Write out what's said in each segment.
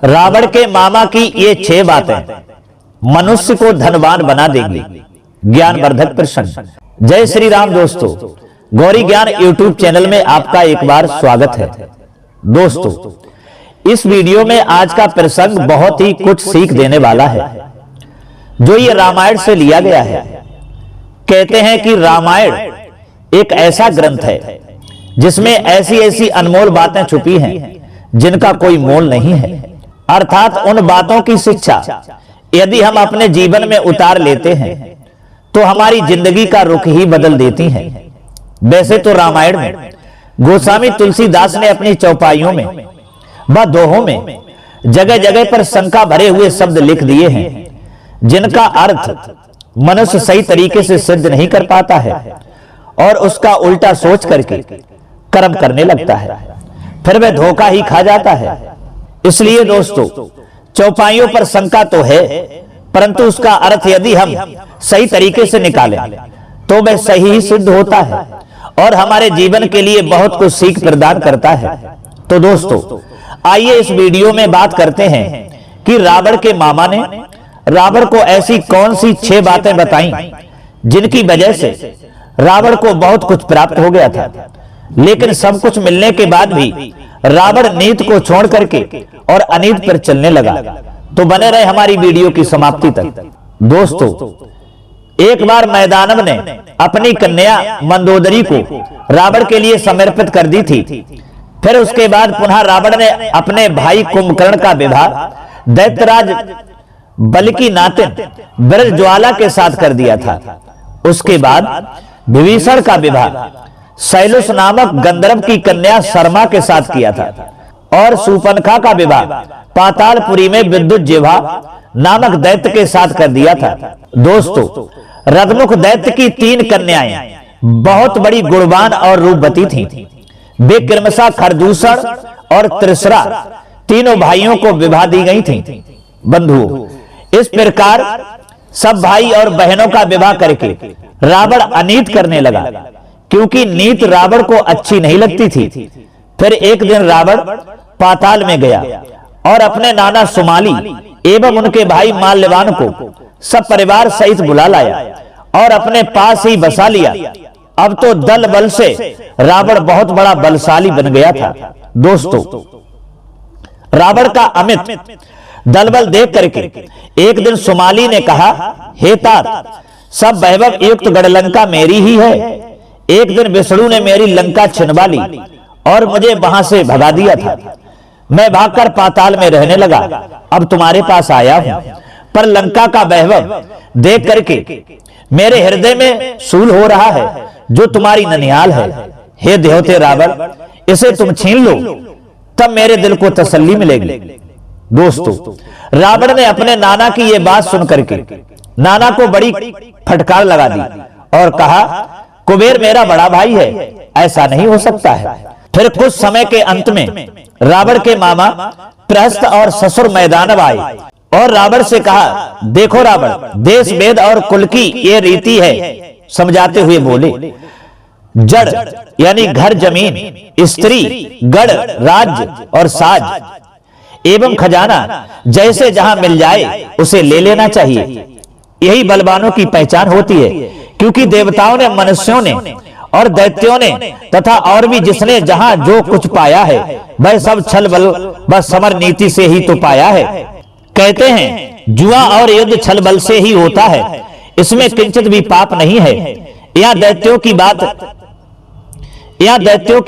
रावण के मामा की ये 6 बातें मनुष्य को धनवान बना देंगी। ज्ञानवर्धक प्रसंग। जय श्री राम दोस्तों, गौरी ज्ञान यूट्यूब चैनल में आपका एक बार स्वागत है। दोस्तों, इस वीडियो में आज का प्रसंग बहुत ही कुछ सीख देने वाला है, जो ये रामायण से लिया गया है। कहते हैं कि रामायण एक ऐसा ग्रंथ है जिसमें ऐसी ऐसी अनमोल बातें छुपी हैं जिनका कोई मोल नहीं है। अर्थात उन बातों की शिक्षा यदि हम अपने जीवन में उतार लेते हैं तो हमारी जिंदगी का रुख ही बदल देती हैं। वैसे तो रामायण में गोस्वामी तुलसीदास ने अपनी चौपाइयों में व दोहों में जगह जगह पर शंका भरे हुए शब्द लिख दिए हैं, जिनका अर्थ मनुष्य सही तरीके से सिद्ध नहीं कर पाता है और उसका उल्टा सोच करके कर्म करने लगता है, फिर वह धोखा ही खा जाता है। इसलिए दोस्तों, चौपाइयों पर शंका तो है, परंतु उसका अर्थ यदि हम सही तरीके से निकालें तो वह सही ही सिद्ध होता है और हमारे जीवन के लिए बहुत कुछ सीख प्रदान करता है। तो दोस्तों, आइए इस वीडियो में बात करते हैं कि रावण के मामा ने रावण को ऐसी कौन सी 6 बातें बताई जिनकी वजह से रावण को बहुत कुछ प्राप्त हो गया था, लेकिन सब कुछ मिलने के बाद भी रावण नीत को छोड़ करके और अनीत पर चलने लगा। तो बने रहे हमारी वीडियो की समाप्ति तक। दोस्तों, एक बार मैदानव ने अपनी कन्या मंदोदरी को रावण के लिए समर्पित कर दी थी। फिर उसके बाद पुनः रावण ने अपने भाई कुंभकर्ण का विवाह दैत्यराज बलि की नातिन ब्रजज्वाला के साथ कर दिया था। उसके बाद विभीषण का विवाह शैलुष नामक गंधर्व की कन्या शर्मा के साथ किया था और शूर्पणखा का विवाह पातालपुरी में विद्युज्जिह्वा नामक दैत्य के साथ कर दिया था। दोस्तों, रथमुख दैत्य की 3 कन्याएं बहुत बड़ी गुणवान और रूपवती थीं। वे क्रमशः खरदूषण और त्रिशरा तीनों भाइयों को विवाह दी गई थीं। बंधुओं, इस प्रकार सब भाई और बहनों का विवाह करके रावण अनीत करने लगा, क्योंकि नीत रावण को अच्छी नहीं लगती थी। फिर एक दिन रावण पाताल में गया और अपने नाना सुमाली एवं उनके भाई माल्यवान को सब परिवार सहित बुला लाया और अपने पास ही बसा लिया। अब तो दल बल से रावण बहुत बड़ा बलशाली बन गया था। दोस्तों, रावण का अमित दल बल देख करके एक दिन सुमाली ने कहा, हे तात, सब वैभव युक्त गढ़लंका मेरी ही है। एक दिन विष्णु ने मेरी लंका छिनवा ली और मुझे वहां से भगा दिया था। मैं भागकर पाताल में रहने लगा। अब तुम्हारे पास आया हूं, पर लंका का वैभव देख करके मेरे हृदय में शूल हो रहा है, जो तुम्हारी ननिहाल है। हे देवते रावण, इसे तुम छीन लो, तब मेरे दिल को तसल्ली मिलेगी। दोस्तों, रावण ने अपने नाना की यह बात सुनकर के नाना को बड़ी फटकार लगा दी और कहा, कुबेर मेरा बड़ा भाई है, ऐसा नहीं हो सकता है। फिर कुछ समय के अंत में रावण के मामा प्रहस्त और ससुर मैदानव आए और रावण से कहा, देखो रावण, देश वेद और कुल की ये रीति है। समझाते हुए बोले, जड़ यानी घर जमीन, स्त्री, गढ़, राज्य और साज एवं खजाना जैसे जहां मिल जाए उसे ले लेना चाहिए। यही बलवानों की पहचान होती है, क्योंकि देवताओं ने, मनुष्यों ने और दैत्यों ने तथा और भी जिसने जहां जो कुछ पाया है वह सब छल बल व समर नीति से ही तो पाया है। कहते हैं जुआ और युद्ध छल बल से ही होता है, इसमें किंचित भी पाप नहीं है। यह दैत्यों की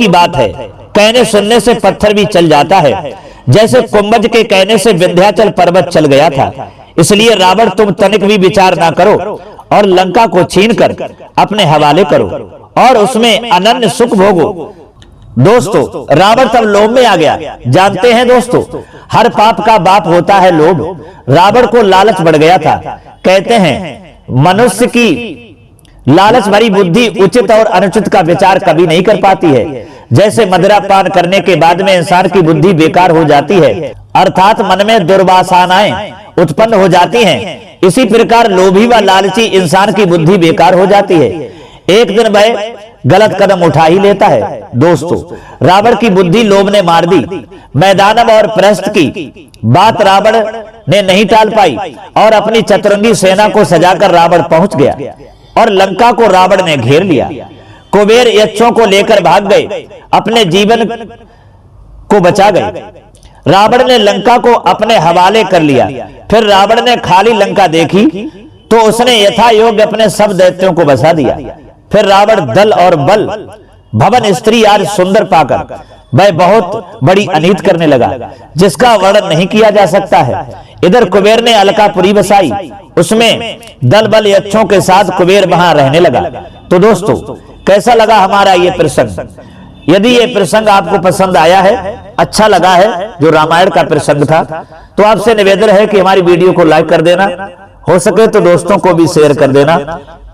बात है। कहने सुनने से पत्थर भी चल जाता है, जैसे कुंभज के कहने से विंध्याचल पर्वत चल गया था। इसलिए रावण, तुम तनिक भी विचार ना करो और लंका को छीनकर अपने हवाले करो और उसमें अनन्य सुख भोगो। दोस्तों, रावण तब लोभ में आ गया। जानते हैं दोस्तों, हर पाप का बाप होता है लोभ। रावण को लालच बढ़ गया था। कहते हैं मनुष्य की लालच भरी बुद्धि उचित और अनुचित का विचार कभी नहीं कर पाती है। जैसे मदिरा पान करने के बाद में इंसान की बुद्धि बेकार हो जाती है, अर्थात मन में दुर्वासनाएं उत्पन्न हो जाती हैं, इसी प्रकार लोभी व लालची इंसान की बुद्धि बेकार हो जाती है। एक दिन वह गलत कदम उठा ही लेता है। दोस्तों, रावण की बुद्धि लोभ ने मार दी। मैदानव और प्रस्थ की बात रावण ने नहीं टाल पाई और अपनी चतुरंगी सेना को सजाकर रावण पहुंच गया और लंका को रावण ने घेर लिया। कुबेर यक्षों को लेकर भाग गए, अपने जीवन को बचा गए। रावण ने लंका को अपने हवाले कर लिया। फिर रावण ने खाली लंका देखी तो उसने यथा योग्य अपने सब दैत्यों को बसा दिया। फिर रावण दल और बल भवन स्त्री आज सुंदर पाकर वह बहुत बड़ी अनीत करने लगा, जिसका वर्णन नहीं किया जा सकता है। इधर कुबेर ने अलकापुरी बसाई, उसमें दल बल यक्षों के साथ कुबेर वहां रहने लगा। तो दोस्तों, कैसा लगा हमारा ये प्रसंग? यदि ये प्रसंग आपको पसंद आया है, अच्छा लगा है, जो रामायण का प्रसंग था, तो आपसे निवेदन है कि हमारी वीडियो को लाइक कर देना, हो सके तो दोस्तों को भी शेयर कर देना।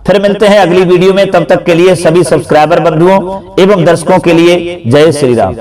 फिर मिलते हैं अगली वीडियो में, तब तक के लिए सभी सब्सक्राइबर बंधुओं एवं दर्शकों के लिए जय श्री राम।